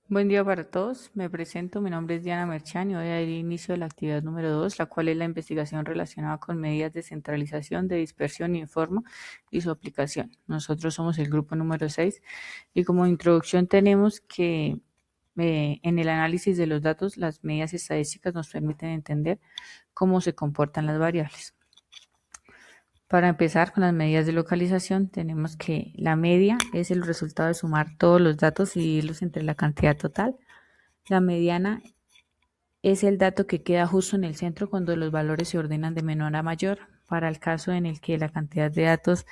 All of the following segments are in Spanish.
Buen día para todos. Me presento. Mi nombre es Diana Merchan y voy a dar inicio a la actividad número 2, la cual es la investigación relacionada con medidas de centralización, de dispersión y de forma y su aplicación. Nosotros somos el grupo número 6 y como introducción tenemos que en el análisis de los datos, las medidas estadísticas nos permiten entender cómo se comportan las variables. Para empezar con las medidas de localización, tenemos que la media es el resultado de sumar todos los datos y dividirlos entre la cantidad total. La mediana es el dato que queda justo en el centro cuando los valores se ordenan de menor a mayor. Para el caso en el que la cantidad de datos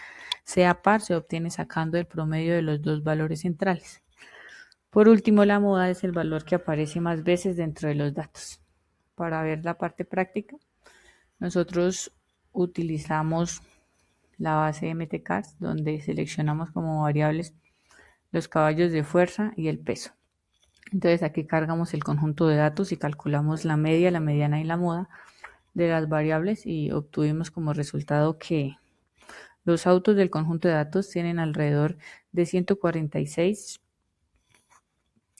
sea par, se obtiene sacando el promedio de los dos valores centrales. Por último, la moda es el valor que aparece más veces dentro de los datos. Para ver la parte práctica, nosotros utilizamos la base de MTCARS, donde seleccionamos como variables los caballos de fuerza y el peso. Entonces aquí cargamos el conjunto de datos y calculamos la media, la mediana y la moda de las variables y obtuvimos como resultado que los autos del conjunto de datos tienen alrededor de 146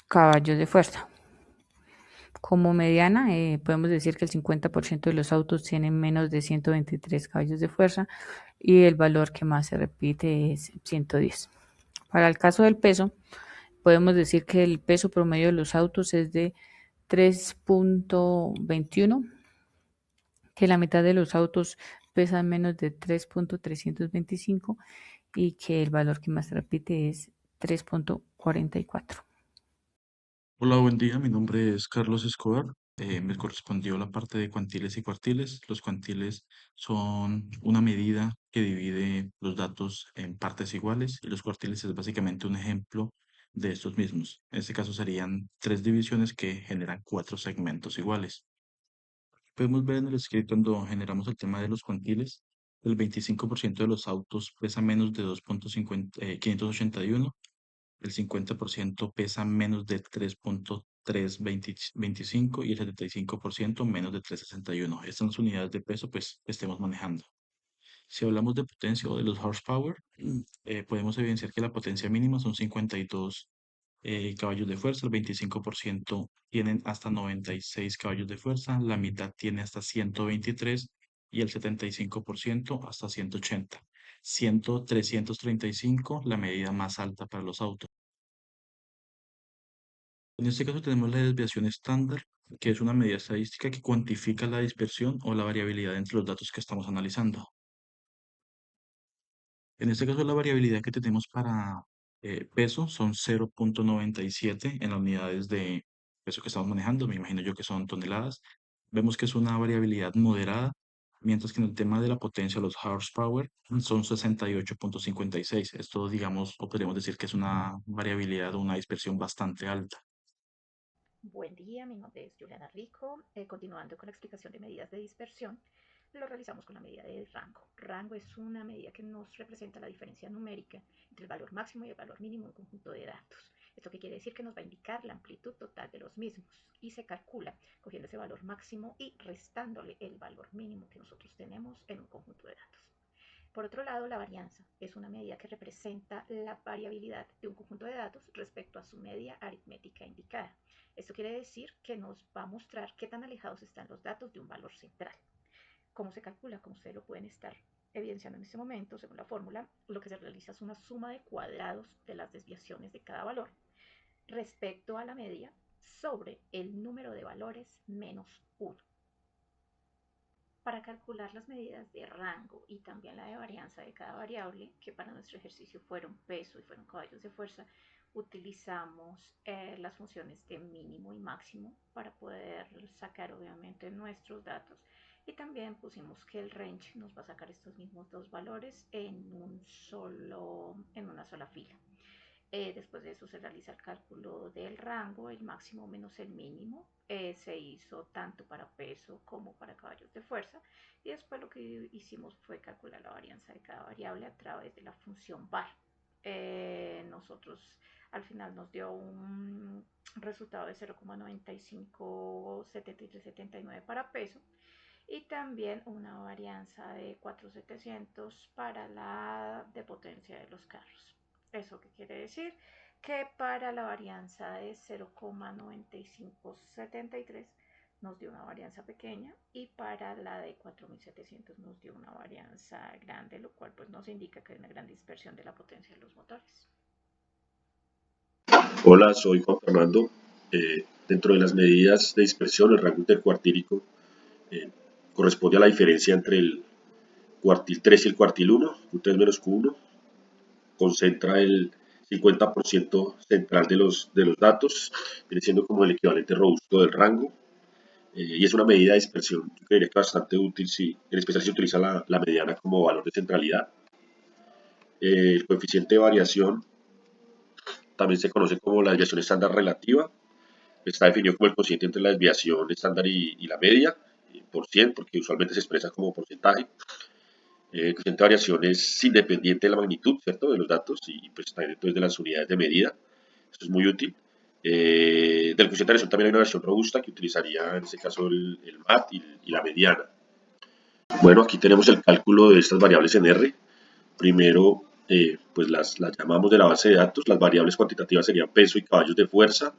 caballos de fuerza. Como mediana, podemos decir que el 50% de los autos tienen menos de 123 caballos de fuerza y el valor que más se repite es 110. Para el caso del peso, podemos decir que el peso promedio de los autos es de 3.21, que la mitad de los autos pesan menos de 3.325 y que el valor que más se repite es 3.44. Hola, buen día. Mi nombre es Carlos Escobar. Me correspondió la parte de cuantiles y cuartiles. Los cuantiles son una medida que divide los datos en partes iguales y los cuartiles es básicamente un ejemplo de estos mismos. En este caso serían tres divisiones que generan cuatro segmentos iguales. Podemos ver en el script cuando generamos el tema de los cuantiles, el 25% de los autos pesa menos de 2.581, el 50% pesa menos de 3.325 y el 75% menos de 3.61. Estas son las unidades de peso pues, que estemos manejando. Si hablamos de potencia o de los horsepower, podemos evidenciar que la potencia mínima son 52 caballos de fuerza, el 25% tienen hasta 96 caballos de fuerza, la mitad tiene hasta 123 y el 75% hasta 180. 335, la medida más alta para los autos. En este caso tenemos la desviación estándar, que es una medida estadística que cuantifica la dispersión o la variabilidad entre los datos que estamos analizando. En este caso la variabilidad que tenemos para peso son 0.97 en las unidades de peso que estamos manejando, me imagino yo que son toneladas. Vemos que es una variabilidad moderada, mientras que en el tema de la potencia, los horsepower, son 68.56. Esto, digamos, o podríamos decir que es una variabilidad o una dispersión bastante alta. Buen día, mi nombre es Juliana Rico. Continuando con la explicación de medidas de dispersión, lo realizamos con la medida de rango. Rango es una medida que nos representa la diferencia numérica entre el valor máximo y el valor mínimo de un conjunto de datos. ¿Esto qué quiere decir? Que nos va a indicar la amplitud total de los mismos y se calcula cogiendo ese valor máximo y restándole el valor mínimo que nosotros tenemos en un conjunto de datos. Por otro lado, la varianza es una medida que representa la variabilidad de un conjunto de datos respecto a su media aritmética indicada. Esto quiere decir que nos va a mostrar qué tan alejados están los datos de un valor central. ¿Cómo se calcula? Como ustedes lo pueden estar evidenciando en este momento, según la fórmula, lo que se realiza es una suma de cuadrados de las desviaciones de cada valor respecto a la media sobre el número de valores menos 1. Para calcular las medidas de rango y también la de varianza de cada variable, que para nuestro ejercicio fueron peso y fueron caballos de fuerza, utilizamos las funciones de mínimo y máximo para poder sacar obviamente nuestros datos, y también pusimos que el range nos va a sacar estos mismos dos valores en una sola fila. Después de eso se realiza el cálculo del rango, el máximo menos el mínimo. Se hizo tanto para peso como para caballos de fuerza. Y después lo que hicimos fue calcular la varianza de cada variable a través de la función var. Nosotros al final nos dio un resultado de 0,957379 para peso y también una varianza de 4.700 para la de potencia de los carros. ¿Eso qué quiere decir? que para la varianza de 0,9573 nos dio una varianza pequeña y para la de 4700 nos dio una varianza grande, lo cual pues nos indica que hay una gran dispersión de la potencia de los motores. Hola, soy Juan Fernando. Dentro de las medidas de dispersión, el rango intercuartílico corresponde a la diferencia entre el cuartil 3 y el cuartil 1, Q3 menos Q1. Concentra el 50% central de los datos, viene siendo como el equivalente robusto del rango. Y es una medida de dispersión, yo creería que bastante útil, si, en especial si se utiliza la mediana como valor de centralidad. El coeficiente de variación también se conoce como la desviación estándar relativa. Está definido como el cociente entre la desviación estándar y la media, por 100, porque usualmente se expresa como porcentaje. El cociente de variación es independiente de la magnitud, ¿cierto?, de los datos y pues también entonces de las unidades de medida. Esto es muy útil. Del cociente de variación también hay una versión robusta que utilizaría en este caso el MAT y la mediana. Bueno, aquí tenemos el cálculo de estas variables en R. Primero, pues las llamamos de la base de datos. Las variables cuantitativas serían peso y caballos de fuerza.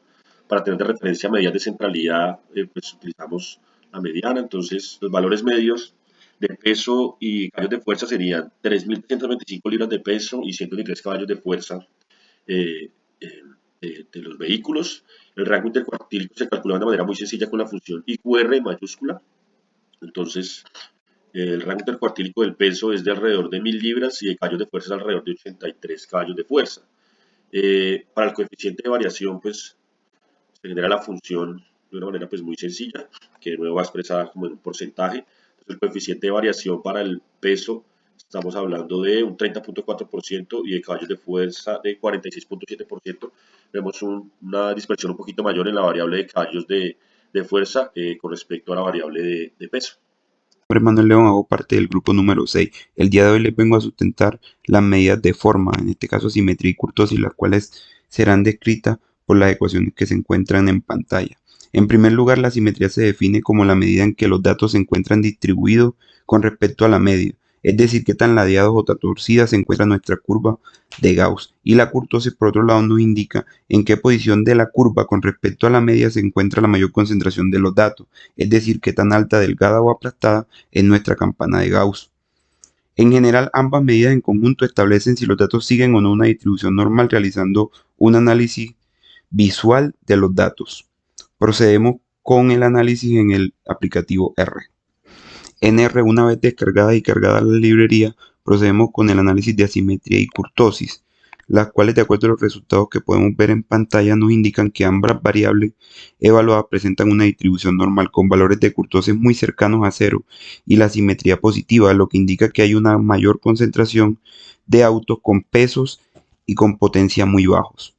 Para tener de referencia medidas de centralidad, pues utilizamos la mediana. Entonces, los valores medios de peso y caballos de fuerza serían 3.325 libras de peso y 123 caballos de fuerza de los vehículos. El rango intercuartílico se calcula de una manera muy sencilla con la función IQR mayúscula. Entonces, el rango intercuartílico del peso es de alrededor de 1.000 libras y de caballos de fuerza es alrededor de 83 caballos de fuerza. Para el coeficiente de variación, pues se genera la función de una manera pues muy sencilla, que de nuevo va expresada como en un porcentaje. Entonces, el coeficiente de variación para el peso, estamos hablando de un 30.4% y de caballos de fuerza de 46.7%. Vemos una dispersión un poquito mayor en la variable de caballos de fuerza con respecto a la variable de peso. Mi nombre es Manuel León, hago parte del grupo número 6. El día de hoy les vengo a sustentar las medidas de forma, en este caso simetría y kurtosis, las cuales serán descritas por las ecuaciones que se encuentran en pantalla. En primer lugar, la simetría se define como la medida en que los datos se encuentran distribuidos con respecto a la media, es decir, qué tan ladeados o torcidas se encuentra nuestra curva de Gauss. Y la kurtosis, por otro lado, nos indica en qué posición de la curva con respecto a la media se encuentra la mayor concentración de los datos, es decir, qué tan alta, delgada o aplastada es nuestra campana de Gauss. En general, ambas medidas en conjunto establecen si los datos siguen o no una distribución normal realizando un análisis visual de los datos. Procedemos con el análisis en el aplicativo R. En R, una vez descargada y cargada la librería, procedemos con el análisis de asimetría y kurtosis, las cuales, de acuerdo a los resultados que podemos ver en pantalla, nos indican que ambas variables evaluadas presentan una distribución normal con valores de kurtosis muy cercanos a cero y la simetría positiva, lo que indica que hay una mayor concentración de autos con pesos y con potencia muy bajos.